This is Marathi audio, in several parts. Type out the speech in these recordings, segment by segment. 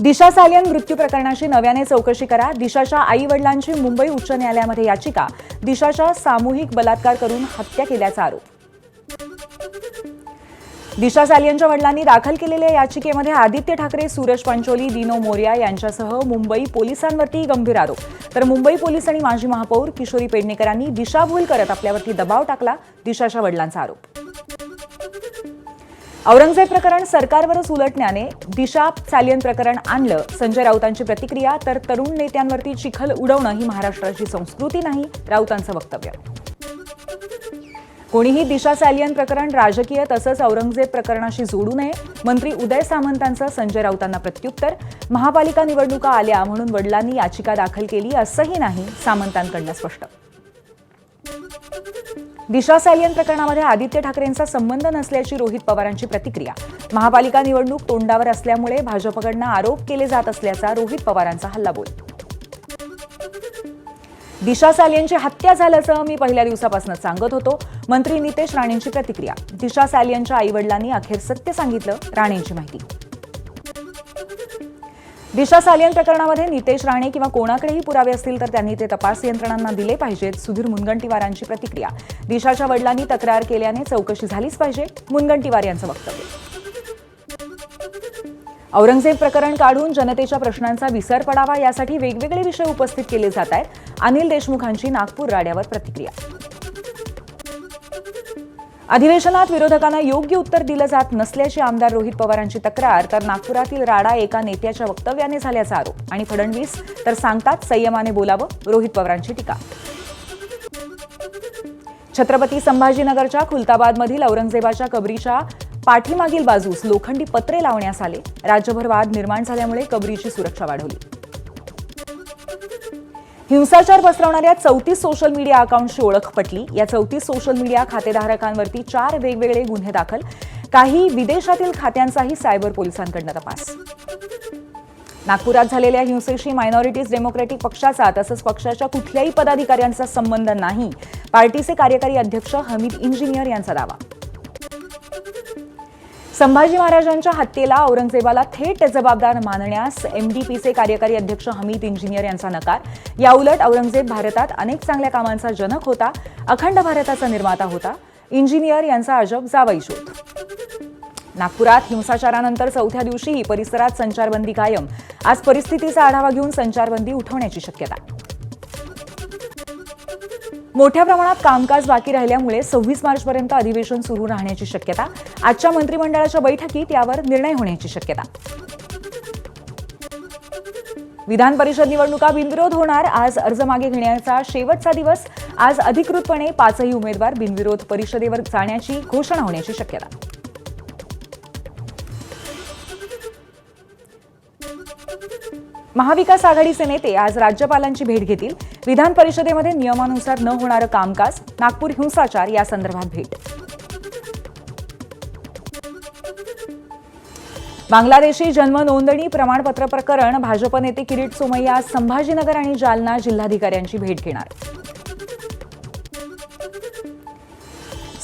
दिशा सालियन मृत्यू प्रकरणाची नव्याने चौकशी करा. दिशाच्या आई-वडिलांची मुंबई उच्च न्यायालयामध्ये याचिका. दिशाच्या सामूहिक बलात्कार करून हत्या केल्याचा आरोप. दिशा सालियनच्या वडिलांनी दाखल केलेल्या याचिकेमध्ये आदित्य ठाकरे, सूरज पंचोली, दिनो मोरिया यांच्यासह मुंबई पोलिसांवरती गंभीर आरोप. तर मुंबई पोलीस आणि माजी महापौर किशोरी पेडणेकरांनी दिशाभूल करत आपल्यावरती दबाव टाकला. दिशाच्या वडिलांचा आरोप. औरंगजेब प्रकरण सरकारवरच उलटण्याने दिशा सालियन प्रकरण आणलं. संजय राऊतांची प्रतिक्रिया. तर तरुण नेत्यांवरती चिखल उडवणं ही महाराष्ट्राची संस्कृती नाही, राऊतांचं वक्तव्य. कोणीही दिशा सालियन प्रकरण राजकीय तसंच औरंगजेब प्रकरणाशी जोडू नये. मंत्री उदय सामंतांचं संजय राऊतांना प्रत्युत्तर. महापालिका निवडणुका आल्या म्हणून वडिलांनी याचिका दाखल केली असंही नाही, सामंतांकडनं स्पष्ट. दिशा सालियन प्रकरणामध्ये आदित्य ठाकरेंचा संबंध नसल्याची रोहित पवारांची प्रतिक्रिया. महापालिका निवडणूक तोंडावर असल्यामुळे भाजपकडनं आरोप केले जात असल्याचा रोहित पवारांचा हल्लाबोल. दिशा सालियनची हत्या झाल्याचं मी पहिल्या दिवसापासूनच सांगत होतो. मंत्री नितेश राणेंची प्रतिक्रिया. दिशा सालियनच्या आईवडिलांनी अखेर सत्य सांगितलं. राणेंची माहिती. दिशा सालियन प्रकरणामध्ये नितेश राणे किंवा कोणाकडेही पुरावे असतील तर त्यांनी ते तपास यंत्रणांना दिले पाहिजेत. सुधीर मुनगंटीवारांची प्रतिक्रिया. दिशाच्या वडिलांनी तक्रार केल्याने चौकशी झालीच पाहिजे, मुनगंटीवार यांचं वक्तव्य. औरंगजेब प्रकरण काढून जनतेच्या प्रश्नांचा विसर पडावा यासाठी वेगवेगळे विषय उपस्थित केले जात आहेत. अनिल देशमुखांची नागपूर राड्यावर प्रतिक्रिया. अधिवेशनात विरोधकांना योग्य उत्तर दिलं जात नसल्याची आमदार रोहित पवारांची तक्रार. तर नागपुरातील राडा एका नेत्याच्या वक्तव्याने झाल्याचा आरोप. आणि फडणवीस तर सांगतात संयमाने बोलावं, रोहित पवारांची टीका. छत्रपती संभाजीनगरच्या खुलताबादमधील औरंगजेबाच्या कबरीच्या पाठीमागील बाजूस लोखंडी पत्रे लावण्यात आले. राज्यभर वाद निर्माण झाल्यामुळे कबरीची सुरक्षा वाढवली. हिंसाचार पसरवणाऱ्या 34 सोशल मीडिया अकाउंटची ओळख पटली. या 34 सोशल मीडिया खातेधारकांवरती 4 वेगवेगळे गुन्हे दाखल. काही विदेशातील खात्यांचाही सायबर पोलिसांकडून तपास. नागपुरात झालेल्या हिंसेशी मायनॉरिटीज डेमोक्रॅटिक पक्षाचा तसंच पक्षाच्या कुठल्याही पदाधिकाऱ्यांचा संबंध नाही, पार्टीचे कार्यकारी अध्यक्ष हमीद इंजिनियर यांचा दावा. संभाजी महाराजांच्या हत्येला औरंगजेबाला थेट जबाबदार मानण्यास एमडीपीचे कार्यकारी अध्यक्ष हमीद इंजिनियर यांचा नकार. याउलट औरंगजेब भारतात अनेक चांगल्या कामांचा जनक होता, अखंड भारताचा निर्माता होता. इंजिनियर यांचा अजब जावई शोध. नागपुरात हिंसाचारानंतर चौथ्या दिवशीही परिसरात संचारबंदी कायम. आज परिस्थितीचा आढावा घेऊन संचारबंदी उठवण्याची शक्यता. मोठ्या प्रमाणात कामकाज बाकी राहिल्यामुळे 26 मार्चपर्यंत अधिवेशन सुरू राहण्याची शक्यता. आजच्या मंत्रिमंडळाच्या बैठकीत यावर निर्णय होण्याची शक्यता. विधान परिषद निवडणुका बिनविरोध होणार. आज अर्ज मागे घेण्याचा शेवटचा दिवस. आज अधिकृतपणे 5ही उमेदवार बिनविरोध परिषदेवर जाण्याची घोषणा होण्याची शक्यता. महाविकास आघाडीचे नेते आज राज्यपालांची भेट घेतील. विधान परिषदेमध्ये नियमानुसार न होणारं कामकाज. नागपूर हिंसाचार या संदर्भात भेट. बांगलादेशी जन्म नोंदणी प्रमाणपत्र प्रकरण. भाजप नेते किरीट सोमय्या आज संभाजीनगर आणि जालना जिल्हाधिकाऱ्यांची भेट घेणार.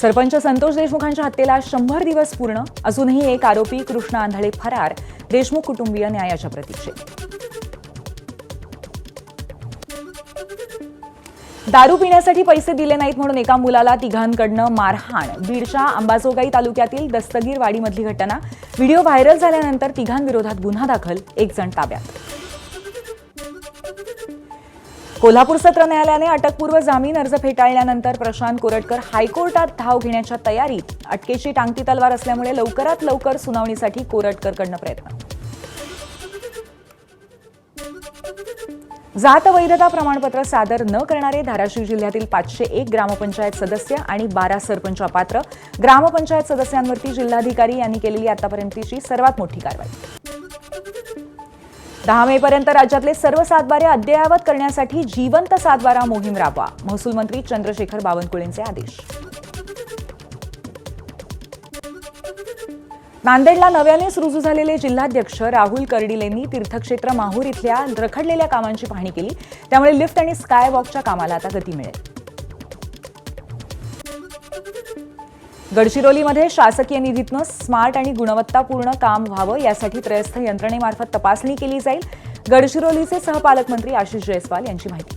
सरपंच संतोष देशमुखांच्या हत्येला 100 दिवस पूर्ण. अजूनही एक आरोपी कृष्णा आंधळे फरार. देशमुख कुटुंबीय न्यायाच्या प्रतीक्षेत. दारू पिण्यासाठी पैसे दिले नाहीत म्हणून एका मुलाला तिघांकडनं मारहाण. बीडच्या अंबाजोगाई तालुक्यातील दस्तगीरवाडीमधली घटना. व्हिडिओ व्हायरल झाल्यानंतर तिघांविरोधात गुन्हा दाखल. 1 जण ताब्यात. कोल्हापूर सत्र न्यायालयाने अटकपूर्व जामीन अर्ज फेटाळल्यानंतर प्रशांत कोरटकर हायकोर्टात धाव घेण्याच्या तयारीत. अटकेची टांगती तलवार असल्यामुळे लवकरात लवकर सुनावणीसाठी कोरटकरकडनं प्रयत्न. जात वैधता प्रमाणपत्र सादर न करणारे धाराशिव जिल्ह्यातील 501 ग्रामपंचायत सदस्य आणि 12 सरपंच अपात्र. ग्रामपंचायत सदस्यांवरती जिल्हाधिकारी यांनी केलेली आतापर्यंतची सर्वात मोठी कारवाई. 10 मेपर्यंत राज्यातले सर्व सातबारे अद्ययावत करण्यासाठी जिवंत सातबारा मोहीम राबवा. महसूल मंत्री चंद्रशेखर बावनकुळेंचे आदेश. नांदेडला नव्यानेच रुजू झालेले जिल्हाध्यक्ष राहुल कर्डिलेंनी तीर्थक्षेत्र माहूर इथल्या रखडलेल्या कामांची पाहणी केली. त्यामुळे लिफ्ट आणि स्काय वॉकच्या कामाला आता गती मिळेल. गडचिरोलीमध्ये शासकीय निधीतून स्मार्ट आणि गुणवत्तापूर्ण काम व्हावं यासाठी त्रयस्थ यंत्रणेमार्फत तपासणी केली जाईल. गडचिरोलीचे सहपालकमंत्री आशिष जयस्वाल यांची माहिती.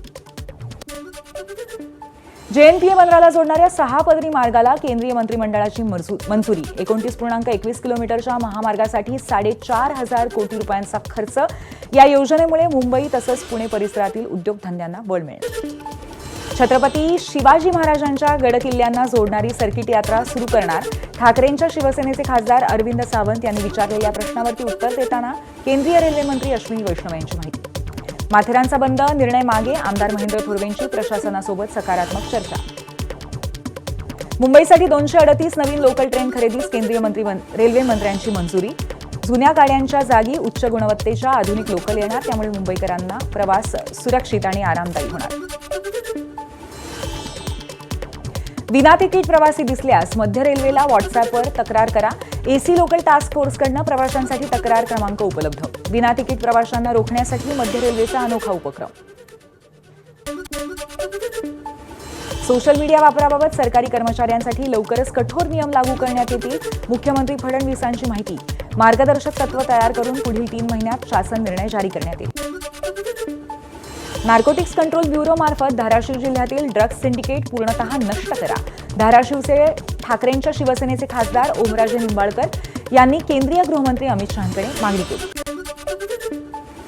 JNPA बंदराला जोडणाऱ्या 6 पदरी मार्गाला केंद्रीय मंत्रिमंडळाची मंजुरी. 29.21 किलोमीटरच्या महामार्गासाठी 4,500 कोटी रुपयांचा खर्च. या योजनेमुळे मुंबई तसंच पुणे परिसरातील उद्योगधंद्यांना बळ मिळेल. छत्रपती शिवाजी महाराजांच्या गडकिल्ल्यांना जोडणारी सर्किट यात्रा सुरू करणार. ठाकरेंच्या शिवसेनेचे खासदार अरविंद सावंत यांनी विचारलेल्या प्रश्नावरती उत्तर देताना केंद्रीय रेल्वे मंत्री अश्विनी वैष्णव यांची माहिती. माथेरानचा बंद निर्णय मागे, आमदार महेंद्र थोरवेंची प्रशासनासोबत सकारात्मक चर्चा. मुंबईसाठी 238 नवीन लोकल ट्रेन खरेदीस केंद्रीय रेल्वे मंत्र्यांची मंजुरी. जुन्या गाड्यांच्या जागी उच्च गुणवत्तेच्या आधुनिक लोकल येणार, त्यामुळे मुंबईकरांना प्रवास सुरक्षित आणि आरामदायी होणार. विना तिकीट प्रवासी दिसल्यास मध्य रेल्वेला व्हॉट्सअॅपवर तक्रार करा. AC लोकल टास्क फोर्सकडून प्रवाशांसाठी तक्रार क्रमांक उपलब्ध. विना तिकीट प्रवाशांना रोखण्यासाठी मध्य रेल्वेचा अनोखा उपक्रम. सोशल मीडिया वापराबाबत सरकारी कर्मचाऱ्यांसाठी लवकरच कठोर नियम लागू करण्यात येतील. मुख्यमंत्री फडणवीसांची माहिती. मार्गदर्शक तत्व तयार करून पुढील 3 महिन्यात शासन निर्णय जारी करण्यात येईल. नार्कोटिक्स कंट्रोल ब्युरो मार्फत धाराशिव जिल्ह्यातील ड्रग्ज सिंडिकेट पूर्णतः नष्ट करा. धाराशिवचे ठाकरेंच्या शिवसेनेचे खासदार ओमराजे निंबाळकर यांनी केंद्रीय गृहमंत्री अमित शहांकडे मागणी केली.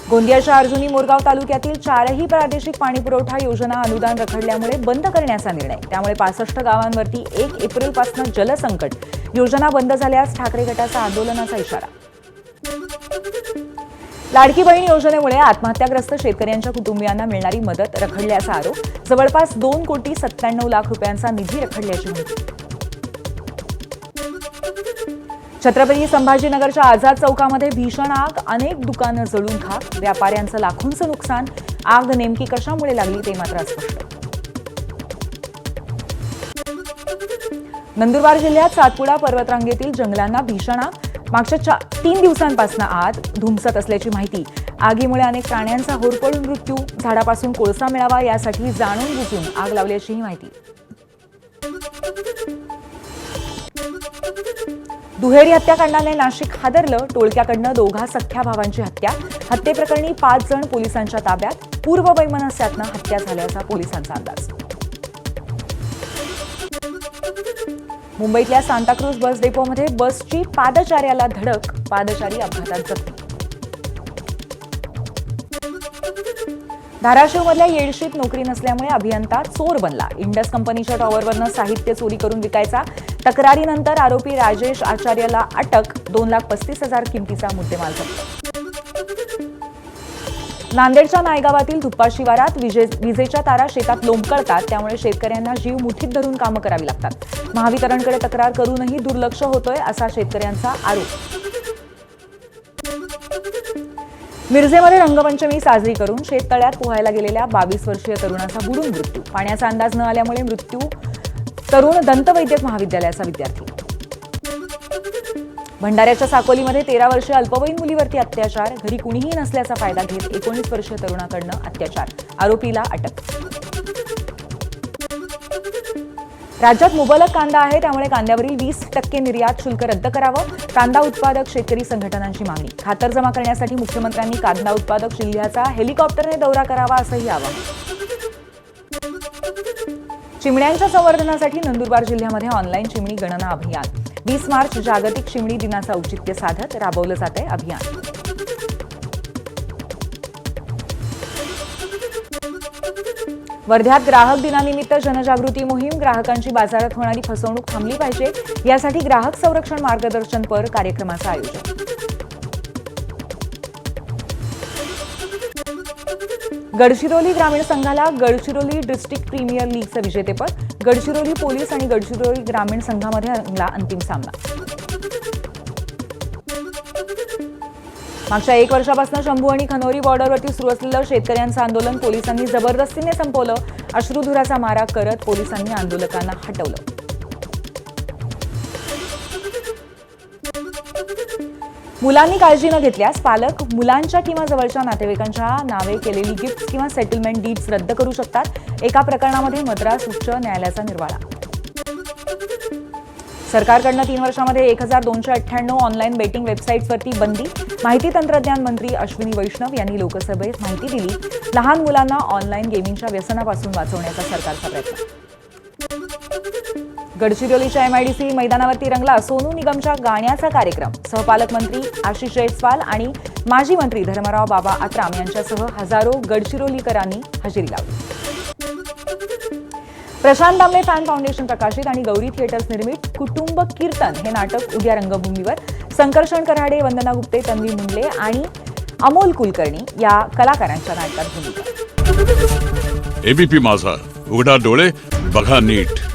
गोंदियाच्या अर्जुनी मोरगाव तालुक्यातील 4ही प्रादेशिक पाणीपुरवठा योजना अनुदान रखडल्यामुळे बंद करण्याचा निर्णय. त्यामुळे 65 गावांवरती 1 एप्रिलपासून जलसंकट. योजना बंद झाल्यास ठाकरे गटाचा आंदोलनाचा इशारा. लाडकी बहीण योजनेमुळे आत्महत्याग्रस्त शेतकऱ्यांच्या कुटुंबियांना मिळणारी मदत रखडल्याचा आरोप. जवळपास 2,97,00,000 रुपयांचा निधी रखडल्याची माहिती. छत्रपती संभाजीनगरच्या आझाद चौकामध्ये भीषण आग. अनेक दुकानं जळून खाक. व्यापाऱ्यांचं लाखोंचं नुकसान. आग नेमकी कशामुळे लागली ते मात्र अस्पष्ट. नंदुरबार जिल्ह्यात सातपुडा पर्वतरांगेतील जंगलांना भीषण आग. मागच्या 3 दिवसांपासून आग धुमसत असल्याची माहिती. आगीमुळे अनेक प्राण्यांचा होरपळून मृत्यू. झाडापासून कोळसा मिळावा यासाठी जाणून बुजून आग लावल्याचीही माहिती. दुहेरी हत्याकांडाने नाशिक हादरलं. टोळक्याकडनं 2 सख्ख्या भावांची हत्या. हत्येप्रकरणी 5 जण पोलिसांच्या ताब्यात. पूर्व वैमनस्यातनं हत्या झाल्याचा पोलिसांचा अंदाज. मुंबईतल्या सांताक्रूज बस डेपोमध्ये बसची पादचाऱ्याला धडक. पादचारी अपघातात जखमी. धाराशिवमधल्या येडशीत नोकरी नसल्यामुळे अभियंता चोर बनला. इंडस कंपनीच्या टॉवरवरनं साहित्य चोरी करून विकायचा. तक्रारीनंतर आरोपी राजेश आचार्याला अटक. 2,35,000 किमतीचा मुद्देमाल जप्त. नांदेडच्या नायगावातील धुप्पा शिवारात विजेच्या तारा शेतात लोंबकळतात. त्यामुळे शेतकऱ्यांना जीव मुठीत धरून कामं करावी लागतात. महावितरणकडे तक्रार करूनही दुर्लक्ष होतोय असा शेतकऱ्यांचा आरोप. मिरजेमध्ये रंगपंचमी साजरी करून शेततळ्यात पोहायला गेलेल्या 22 वर्षीय तरुणाचा बुडून मृत्यू. पाण्याचा अंदाज न आल्यामुळे मृत्यू. तरुण दंतवैद्यक महाविद्यालयाचा विद्यार्थी. भंडाऱ्याच्या साकोलीमध्ये 13 वर्षीय अल्पवयीन मुलीवरती अत्याचार. घरी कुणीही नसल्याचा फायदा घेत 19 वर्षीय तरुणाकडनं अत्याचार. आरोपीला अटक. राज्यात मुबलक कांदा आहे, त्यामुळे कांद्यावरील 20% निर्यात शुल्क रद्द करावं. कांदा उत्पादक शेतकरी संघटनांची मागणी. खातर जमा करण्यासाठी मुख्यमंत्र्यांनी कांदा उत्पादक जिल्ह्याचा हेलिकॉप्टरने दौरा करावा असंही आवाहन. चिमण्यांच्या संवर्धनासाठी नंदुरबार जिल्ह्यामध्ये ऑनलाईन चिमणी गणना अभियान. 20 मार्च जागतिक चिमणी दिनाचं औचित्य साधत राबवलं जातंय अभियान. वर्ध्यात ग्राहक दिनानिमित्त जनजागृती मोहीम. ग्राहकांची बाजारात होणारी फसवणूक थांबली पाहिजे यासाठी ग्राहक संरक्षण मार्गदर्शनपर कार्यक्रमाचं आयोजन. गडचिरोली ग्रामीण संघाला गडचिरोली डिस्ट्रिक्ट प्रीमियर लीगचं विजेतेपद. गडचिरोली पोलीस आणि गडचिरोली ग्रामीण संघामध्ये रंगला अंतिम सामना. मागच्या 1 वर्षापासून शंभू आणि खनोरी बॉर्डरवरती सुरू असलेलं शेतकऱ्यांचं आंदोलन पोलिसांनी जबरदस्तीने संपवलं. अश्रुधुराचा मारा करत पोलिसांनी आंदोलकांना हटवलं. मुलांनी काळजी न घेतल्यास पालक मुलांच्या किंवा जवळच्या नातेवाईकांच्या नावे केलेली गिफ्ट किंवा सेटलमेंट डीड्स रद्द करू शकतात. एका प्रकरणामध्ये मद्रास उच्च न्यायालयाचा निर्वाळा. सरकारकडनं 3 वर्षामध्ये 1298 ऑनलाईन बेटिंग वेबसाईट्सवरती बंदी. माहिती तंत्रज्ञान मंत्री अश्विनी वैष्णव यांनी लोकसभेत माहिती दिली. लहान मुलांना ऑनलाईन गेमिंगच्या व्यसनापासून वाचवण्याचा सरकारचा प्रयत्न. गडचिरोलीच्या MIDC मैदानावरती रंगला सोनू निगमच्या गाण्याचा कार्यक्रम. सहपालकमंत्री आशिष जयस्वाल आणि माजी मंत्री धर्मराव बाबा आत्राम यांच्यासह हजारो गडचिरोलीकरांनी हजेरी लावली. प्रशांत दामले फॅन फाउंडेशन प्रकाशित आणि गौरी थिएटर्स निर्मित कुटुंब कीर्तन हे नाटक उद्या रंगभूमीवर. संकर्षण कराडे, वंदना गुप्ते, तन्वी मुंडले आणि अमोल कुलकर्णी या कलाकारांच्या नाटकात भूमिका. ABP माझा, उघडा डोळे बघा नीट.